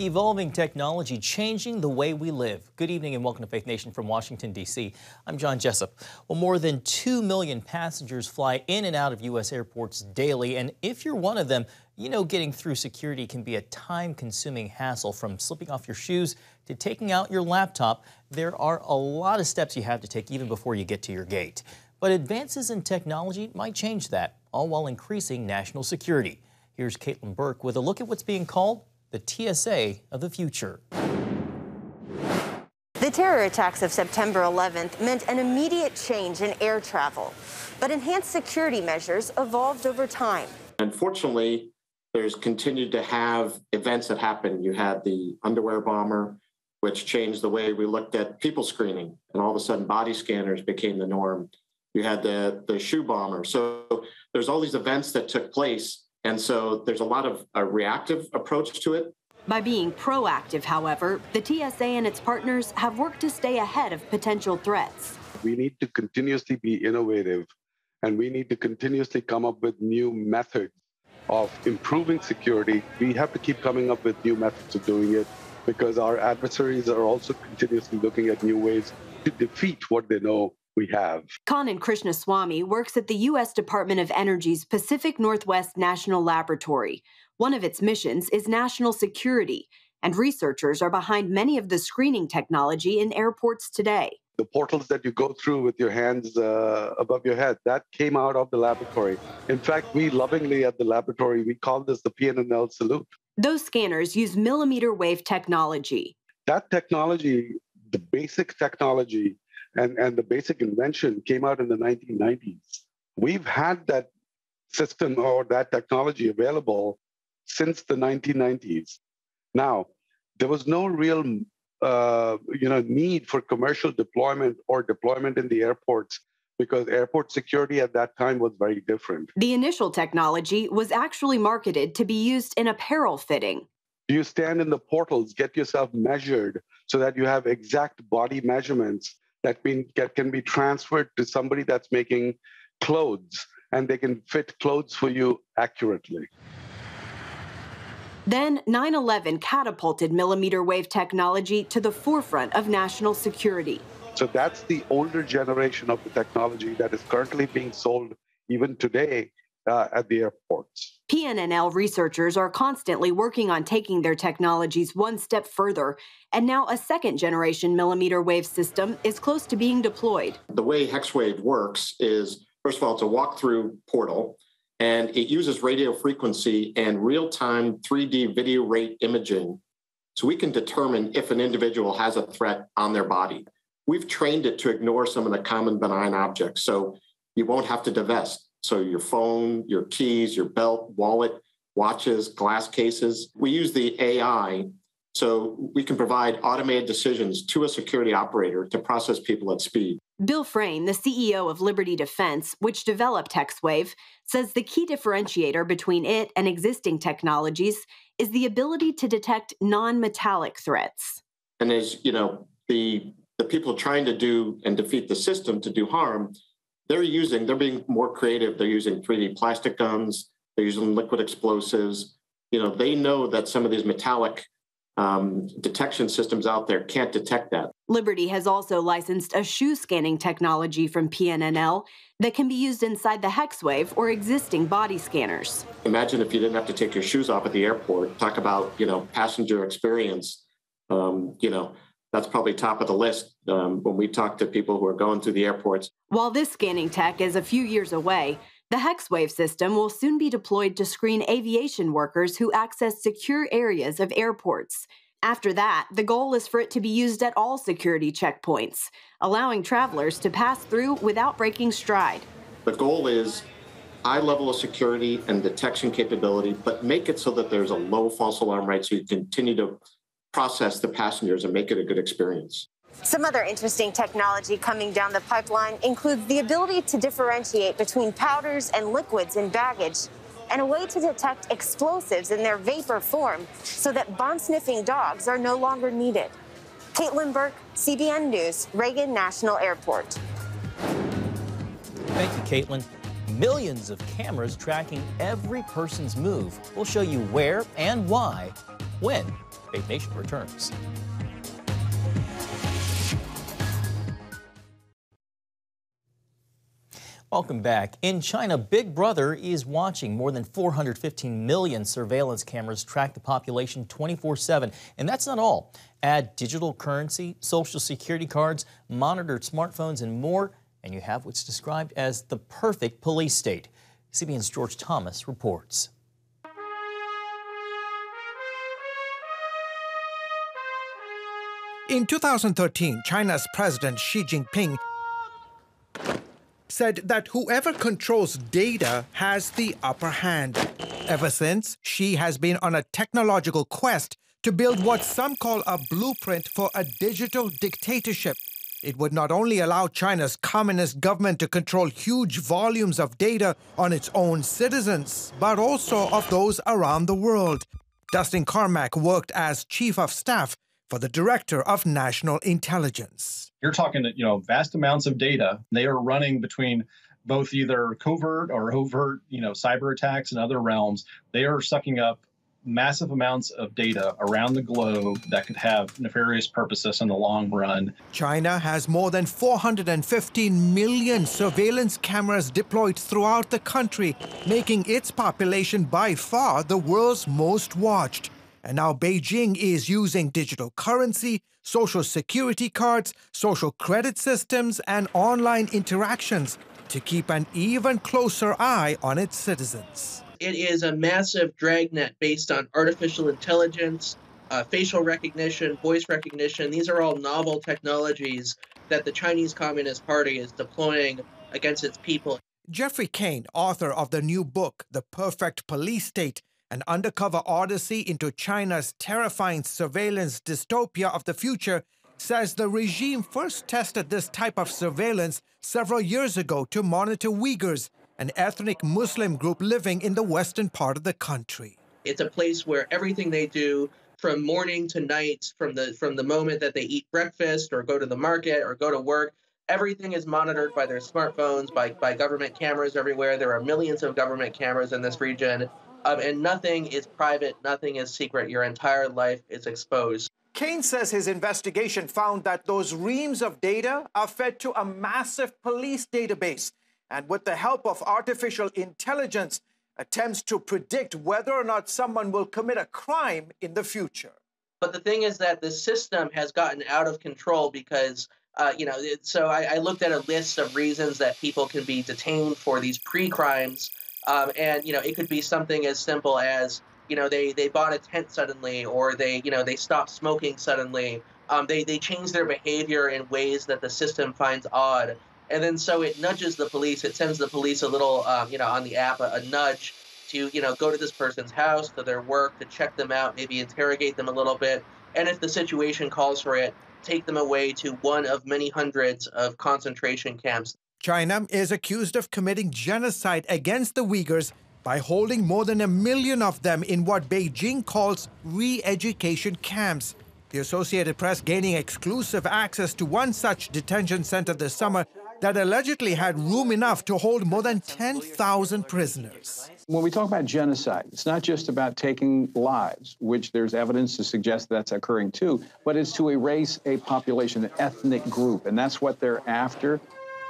Evolving technology changing the way we live. Good evening and welcome to Faith Nation from Washington, D.C. I'm John Jessup. Well, more than 2 million passengers fly in and out of U.S. airports daily. And if you're one of them, you know getting through security can be a time-consuming hassle. From slipping off your shoes to taking out your laptop, there are a lot of steps you have to take even before you get to your gate. But advances in technology might change that, all while increasing national security. Here's Caitlin Burke with a look at what's being called the TSA of the future. The terror attacks of September 11th meant an immediate change in air travel, but enhanced security measures evolved over time. Unfortunately, there's continued to have events that happen. You had the underwear bomber, which changed the way we looked at people screening, and all of a sudden body scanners became the norm. You had the shoe bomber. So there's all these events that took place. And so there's a lot of a reactive approach to it. By being proactive, however, the TSA and its partners have worked to stay ahead of potential threats. We need to continuously be innovative, and we need to continuously come up with new methods of improving security. We have to keep coming up with new methods of doing it because our adversaries are also continuously looking at new ways to defeat what they know we have. Kannan Krishnaswamy works at the U.S. Department of Energy's Pacific Northwest National Laboratory. One of its missions is national security, and researchers are behind many of the screening technology in airports today. The portals that you go through with your hands above your head, that came out of the laboratory. In fact, we lovingly at the laboratory, we call this the PNNL salute. Those scanners use millimeter wave technology. That technology, the basic technology, and the basic invention came out in the 1990s. We've had that system or that technology available since the 1990s. Now, there was no real need for commercial deployment or deployment in the airports because airport security at that time was very different. The initial technology was actually marketed to be used in apparel fitting. You stand in the portals, get yourself measured so that you have exact body measurements that can be transferred to somebody that's making clothes, and they can fit clothes for you accurately. Then 9/11 catapulted millimeter wave technology to the forefront of national security. So that's the older generation of the technology that is currently being sold even today at the airports. PNNL researchers are constantly working on taking their technologies one step further, and now a second-generation millimeter wave system is close to being deployed. The way HexWave works is, first of all, it's a walk-through portal, and it uses radio frequency and real-time 3D video rate imaging so we can determine if an individual has a threat on their body. We've trained it to ignore some of the common benign objects, so you won't have to divest. So your phone, your keys, your belt, wallet, watches, glass cases. We use the AI so we can provide automated decisions to a security operator to process people at speed. Bill Frayne, the CEO of Liberty Defense, which developed HexWave, says the key differentiator between it and existing technologies is the ability to detect non-metallic threats. And as you know, the people trying to do and defeat the system to do harm, they're being more creative. They're using 3D plastic guns. They're using liquid explosives. They know that some of these metallic detection systems out there can't detect that. Liberty has also licensed a shoe scanning technology from PNNL that can be used inside the HexWave or existing body scanners. Imagine if you didn't have to take your shoes off at the airport. Talk about, passenger experience. That's probably top of the list when we talk to people who are going through the airports. While this scanning tech is a few years away, the HexWave system will soon be deployed to screen aviation workers who access secure areas of airports. After that, the goal is for it to be used at all security checkpoints, allowing travelers to pass through without breaking stride. The goal is high level of security and detection capability, but make it so that there's a low false alarm rate so you continue to process the passengers and make it a good experience. Some other interesting technology coming down the pipeline includes the ability to differentiate between powders and liquids in baggage, and a way to detect explosives in their vapor form so that bomb-sniffing dogs are no longer needed. Caitlin Burke, CBN News, Reagan National Airport. Thank you, Caitlin. Millions of cameras tracking every person's move. We'll show you where and why when Faith Nation returns. Welcome back. In China, Big Brother is watching. More than 415 million surveillance cameras track the population 24/7. And that's not all. Add digital currency, social security cards, monitored smartphones, and more, and you have what's described as the perfect police state. CBN's George Thomas reports. In 2013, China's President Xi Jinping said that whoever controls data has the upper hand. Ever since, Xi has been on a technological quest to build what some call a blueprint for a digital dictatorship. It would not only allow China's communist government to control huge volumes of data on its own citizens, but also of those around the world. Dustin Carmack worked as chief of staff for the director of national intelligence. You're talking, vast amounts of data. They are running between both either covert or overt, cyber attacks and other realms. They are sucking up massive amounts of data around the globe that could have nefarious purposes in the long run. China has more than 415 million surveillance cameras deployed throughout the country, making its population by far the world's most watched. And now Beijing is using digital currency, social security cards, social credit systems, and online interactions to keep an even closer eye on its citizens. It is a massive dragnet based on artificial intelligence, facial recognition, voice recognition. These are all novel technologies that the Chinese Communist Party is deploying against its people. Jeffrey Kane, author of the new book, The Perfect Police State, an undercover odyssey into China's terrifying surveillance dystopia of the future, says the regime first tested this type of surveillance several years ago to monitor Uyghurs, an ethnic Muslim group living in the western part of the country. It's a place where everything they do from morning to night, from the moment that they eat breakfast or go to the market or go to work, everything is monitored by their smartphones, by government cameras everywhere. There are millions of government cameras in this region. And nothing is private, nothing is secret. Your entire life is exposed. Kane says his investigation found that those reams of data are fed to a massive police database, and with the help of artificial intelligence, attempts to predict whether or not someone will commit a crime in the future. But the thing is that the system has gotten out of control because, so I looked at a list of reasons that people can be detained for these pre-crimes. And it could be something as simple as, they bought a tent suddenly, or they stopped smoking suddenly. They change their behavior in ways that the system finds odd. And then so it nudges the police. It sends the police a little, on the app, a nudge to, go to this person's house, to their work, to check them out, maybe interrogate them a little bit. And if the situation calls for it, take them away to one of many hundreds of concentration camps. China is accused of committing genocide against the Uyghurs by holding more than 1 million of them in what Beijing calls re-education camps. The Associated Press gaining exclusive access to one such detention center this summer that allegedly had room enough to hold more than 10,000 prisoners. When we talk about genocide, it's not just about taking lives, which there's evidence to suggest that's occurring too, but it's to erase a population, an ethnic group, and that's what they're after.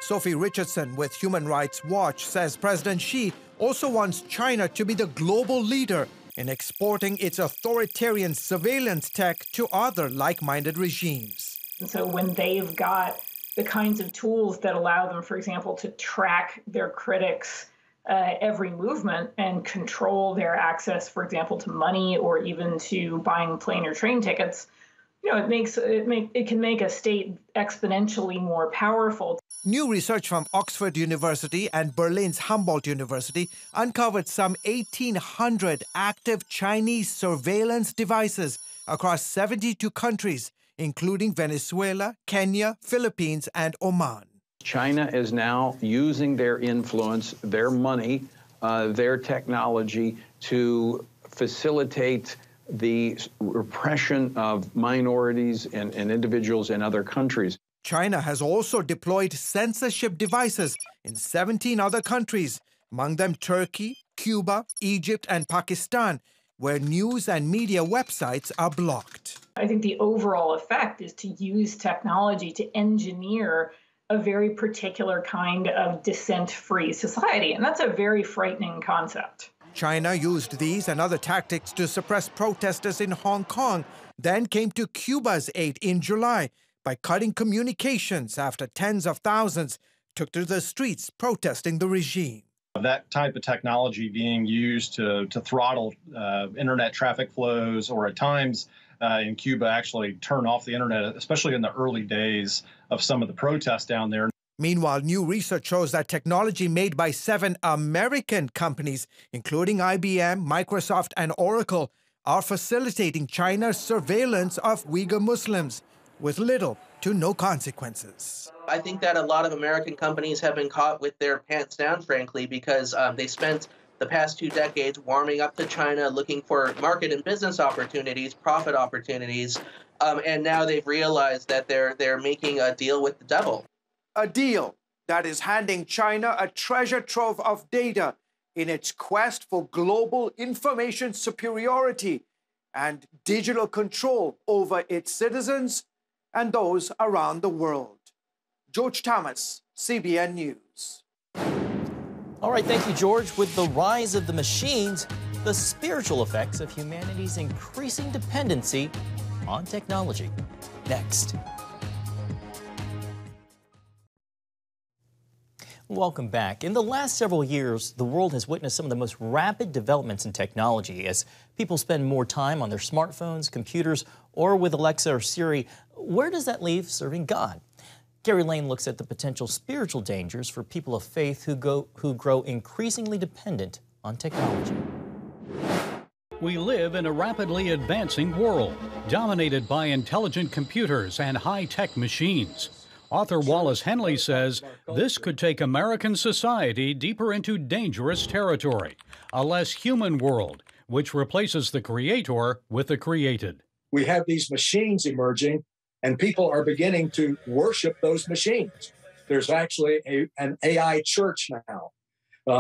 Sophie Richardson with Human Rights Watch says President Xi also wants China to be the global leader in exporting its authoritarian surveillance tech to other like-minded regimes. So when they've got the kinds of tools that allow them, for example, to track their critics' every movement and control their access, for example, to money or even to buying plane or train tickets, it can make a state exponentially more powerful. New research from Oxford University and Berlin's Humboldt University uncovered some 1,800 active Chinese surveillance devices across 72 countries, including Venezuela, Kenya, Philippines, and Oman. China is now using their influence, their money, their technology to facilitate the repression of minorities and individuals in other countries. China has also deployed censorship devices in 17 other countries, among them Turkey, Cuba, Egypt, and Pakistan, where news and media websites are blocked. I think the overall effect is to use technology to engineer a very particular kind of dissent-free society, and that's a very frightening concept. China used these and other tactics to suppress protesters in Hong Kong, then came to Cuba's aid in July by cutting communications after tens of thousands took to the streets protesting the regime. That type of technology being used to throttle internet traffic flows, or at times in Cuba actually turn off the internet, especially in the early days of some of the protests down there. Meanwhile, new research shows that technology made by 7 American companies, including IBM, Microsoft, and Oracle, are facilitating China's surveillance of Uyghur Muslims with little to no consequences. I think that a lot of American companies have been caught with their pants down, frankly, because they spent the past 2 decades warming up to China, looking for market and business opportunities, profit opportunities, and now they've realized that they're making a deal with the devil. A deal that is handing China a treasure trove of data in its quest for global information superiority and digital control over its citizens and those around the world. George Thomas, CBN News. All right, thank you, George. With the rise of the machines, the spiritual effects of humanity's increasing dependency on technology. Next. Welcome back. In the last several years, the world has witnessed some of the most rapid developments in technology as people spend more time on their smartphones, computers, or with Alexa or Siri. Where does that leave serving God? Gary Lane looks at the potential spiritual dangers for people of faith who grow increasingly dependent on technology. We live in a rapidly advancing world, dominated by intelligent computers and high-tech machines. Author Wallace Henley says this could take American society deeper into dangerous territory, a less human world, which replaces the creator with the created. We have these machines emerging, and people are beginning to worship those machines. There's actually an AI church now.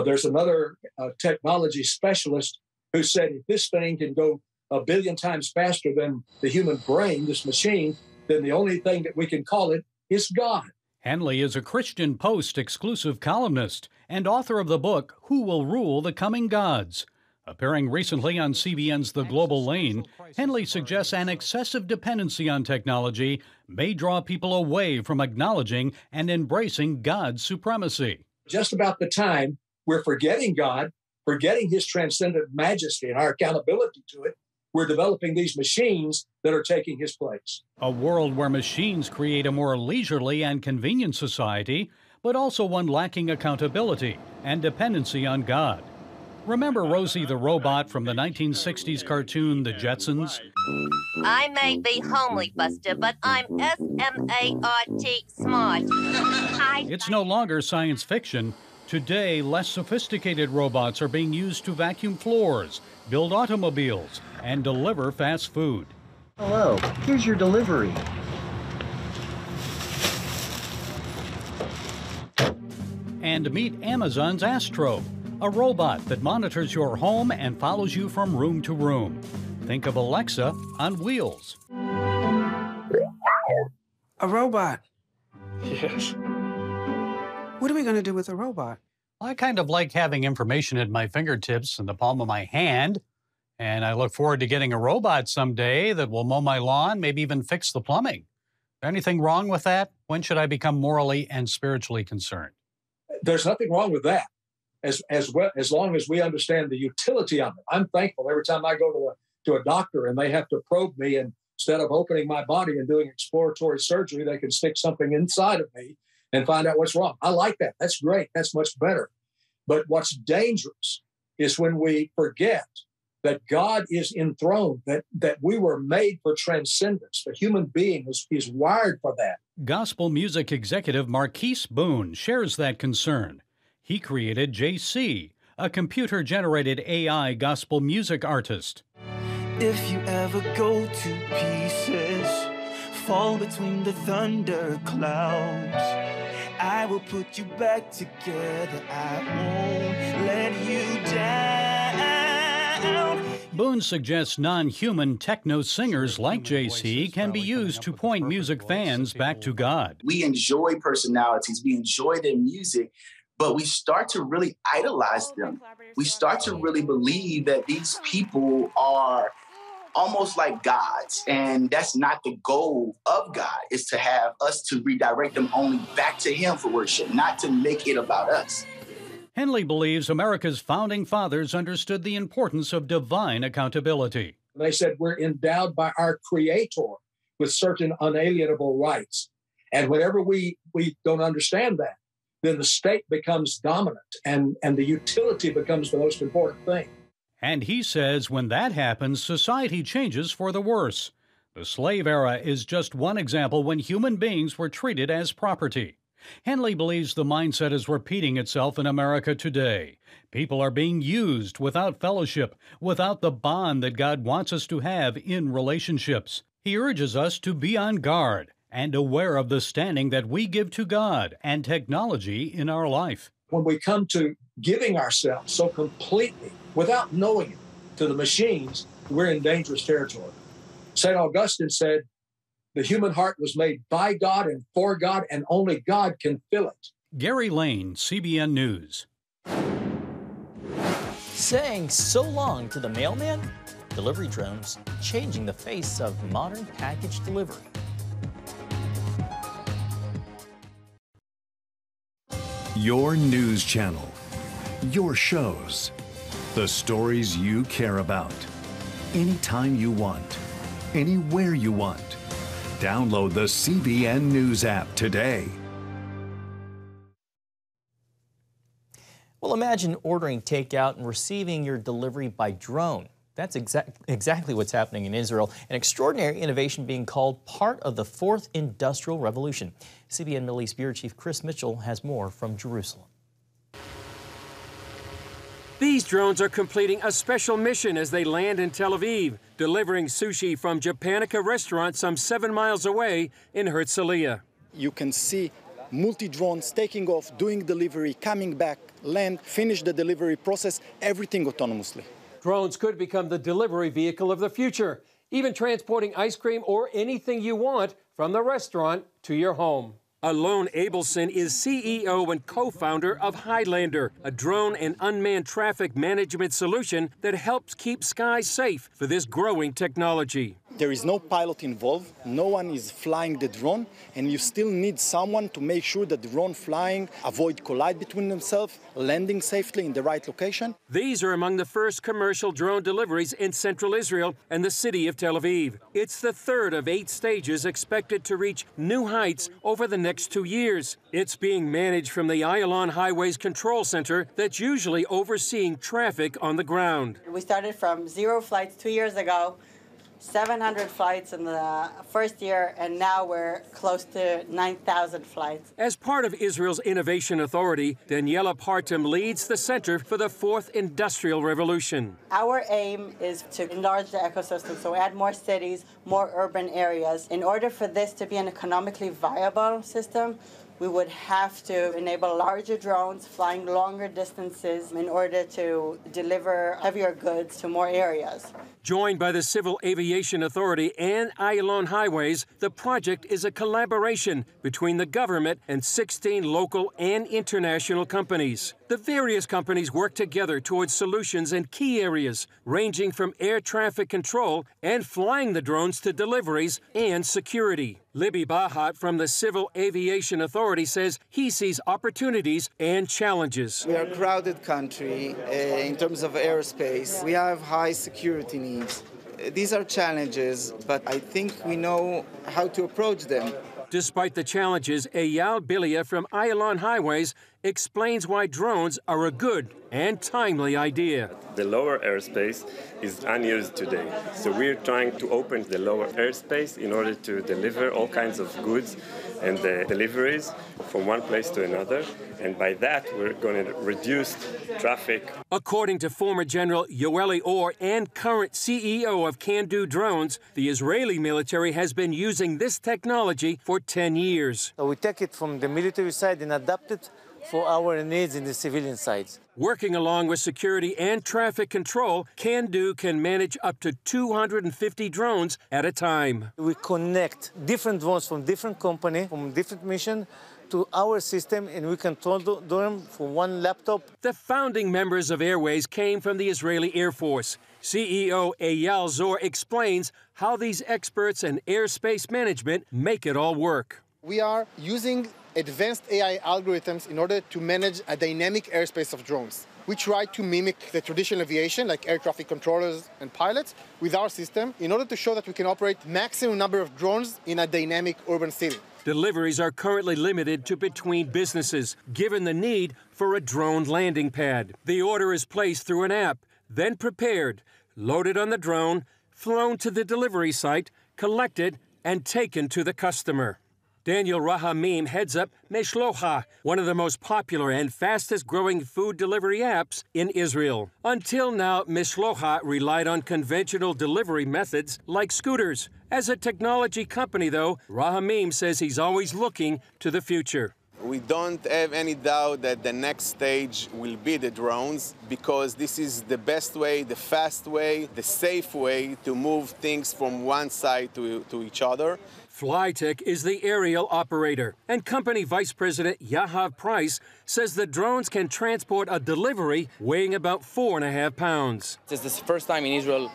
There's another technology specialist who said if this thing can go 1 billion times faster than the human brain, this machine, then the only thing that we can call it is God. Henley is a Christian Post exclusive columnist and author of the book, Who Will Rule the Coming Gods? Appearing recently on CBN's The Global Lane, Henley suggests an excessive dependency on technology may draw people away from acknowledging and embracing God's supremacy. Just about the time we're forgetting God, forgetting his transcendent majesty and our accountability to it, we're developing these machines that are taking his place. A world where machines create a more leisurely and convenient society, but also one lacking accountability and dependency on God. Remember Rosie the robot from the 1960s cartoon The Jetsons? I may be homely, Buster, but I'm S-M-A-R-T smart. It's no longer science fiction. Today, less sophisticated robots are being used to vacuum floors, build automobiles, and deliver fast food. Hello, here's your delivery. And meet Amazon's Astro, a robot that monitors your home and follows you from room to room. Think of Alexa on wheels. A robot? Yes. What are we going to do with a robot? I kind of like having information at my fingertips in the palm of my hand, and I look forward to getting a robot someday that will mow my lawn, maybe even fix the plumbing. Anything wrong with that? When should I become morally and spiritually concerned? There's nothing wrong with that, as long as we understand the utility of it. I'm thankful every time I go to a doctor and they have to probe me, and instead of opening my body and doing exploratory surgery, they can stick something inside of me and find out what's wrong. I like that. That's great. That's much better. But what's dangerous is when we forget that God is enthroned, that we were made for transcendence. The human being is wired for that. Gospel music executive Marquise Boone shares that concern. He created JC, a computer-generated AI gospel music artist. If you ever go to pieces, fall between the thunder clouds, I will put you back together. I won't let you down. ground. Boone suggests non-human techno singers like JC can be used to point music fans back to God. We enjoy personalities, we enjoy their music, but we start to really idolize them. We start to really believe that these people are almost like gods, and that's not the goal of God, is to have us to redirect them only back to Him for worship, not to make it about us. Henley believes America's founding fathers understood the importance of divine accountability. They said we're endowed by our Creator with certain unalienable rights. And whenever we don't understand that, then the state becomes dominant and the utility becomes the most important thing. And he says when that happens, society changes for the worse. The slave era is just one example when human beings were treated as property. Henley believes the mindset is repeating itself in America today. People are being used without fellowship, without the bond that God wants us to have in relationships. He urges us to be on guard and aware of the standing that we give to God and technology in our life. When we come to giving ourselves so completely, without knowing it, to the machines, we're in dangerous territory. St. Augustine said, the human heart was made by God and for God, and only God can fill it. Gary Lane, CBN News. Saying so long to the mailman? Delivery drones changing the face of modern package delivery. Your news channel. Your shows. The stories you care about. Anytime you want. Anywhere you want. Download the CBN News app today. Well, imagine ordering takeout and receiving your delivery by drone. That's exactly what's happening in Israel, an extraordinary innovation being called part of the fourth industrial revolution. CBN Middle East Bureau Chief Chris Mitchell has more from Jerusalem. These drones are completing a special mission as they land in Tel Aviv, delivering sushi from Japanica restaurant some 7 miles away in Herzliya. You can see multi-drones taking off, doing delivery, coming back, land, finish the delivery process, everything autonomously. Drones could become the delivery vehicle of the future, even transporting ice cream or anything you want from the restaurant to your home. Alon Abelson is CEO and co-founder of Highlander, a drone and unmanned traffic management solution that helps keep skies safe for this growing technology. There is no pilot involved, no one is flying the drone, and you still need someone to make sure that the drone flying avoid collide between themselves, landing safely in the right location. These are among the first commercial drone deliveries in central Israel and the city of Tel Aviv. It's the third of 8 stages expected to reach new heights over the next 2 years. It's being managed from the Ayalon Highways Control Center that's usually overseeing traffic on the ground. We started from 0 flights 2 years ago, 700 flights in the first year, and now we're close to 9,000 flights. As part of Israel's Innovation Authority, Daniela Partum leads the Center for the Fourth Industrial Revolution. Our aim is to enlarge the ecosystem, so add more cities, more urban areas. In order for this to be an economically viable system, we would have to enable larger drones flying longer distances in order to deliver heavier goods to more areas. Joined by the Civil Aviation Authority and Ayalon Highways, the project is a collaboration between the government and 16 local and international companies. The various companies work together towards solutions in key areas, ranging from air traffic control and flying the drones to deliveries and security. Libby Bahat from the Civil Aviation Authority says he sees opportunities and challenges. We are a crowded country in terms of airspace. We have high security needs. These are challenges, but I think we know how to approach them. Despite the challenges, Eyal Bilia from Ayalon Highways explains why drones are a good and timely idea. The lower airspace is unused today, so we're trying to open the lower airspace in order to deliver all kinds of goods and deliveries from one place to another, and by that we're going to reduce traffic. According to former General Yoeli Or and current CEO of Can-Do Drones, the Israeli military has been using this technology for 10 years. So we take it from the military side and adapt it for our needs in the civilian side. Working along with security and traffic control, Can-Do can manage up to 250 drones at a time. We connect different drones from different companies, from different missions, to our system, and we control them from one laptop. The founding members of Airways came from the Israeli Air Force. CEO Eyal Zor explains how these experts in airspace management make it all work. We are using advanced AI algorithms in order to manage a dynamic airspace of drones. We try to mimic the traditional aviation, like air traffic controllers and pilots, with our system in order to show that we can operate maximum number of drones in a dynamic urban city. Deliveries are currently limited to between businesses, given the need for a drone landing pad. The order is placed through an app, then prepared, loaded on the drone, flown to the delivery site, collected, and taken to the customer. Daniel Rahamim heads up Meshlocha, one of the most popular and fastest-growing food delivery apps in Israel. Until now, Meshlocha relied on conventional delivery methods like scooters. As a technology company, though, Rahamim says he's always looking to the future. We don't have any doubt that the next stage will be the drones, because this is the best way, the fast way, the safe way to move things from one side to each other. Flytech is the aerial operator, and company vice president Yahav Price says the drones can transport a delivery weighing about 4.5 pounds. This is the first time in Israel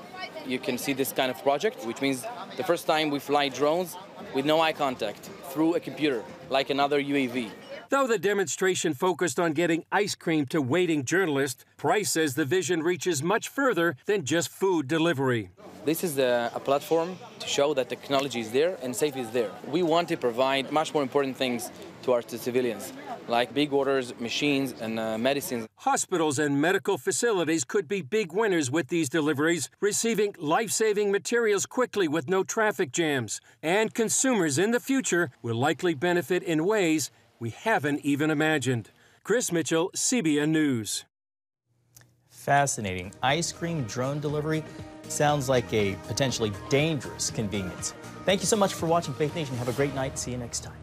you can see this kind of project, which means the first time we fly drones with no eye contact through a computer, like another UAV. Though the demonstration focused on getting ice cream to waiting journalists, Price says the vision reaches much further than just food delivery. This is a platform to show that technology is there and safety is there. We want to provide much more important things to our civilians, like big orders, machines, and medicines. Hospitals and medical facilities could be big winners with these deliveries, receiving life-saving materials quickly with no traffic jams. And consumers in the future will likely benefit in ways we haven't even imagined. Chris Mitchell, CBN News. Fascinating. Ice cream drone delivery sounds like a potentially dangerous convenience. Thank you so much for watching Faith Nation. Have a great night. See you next time.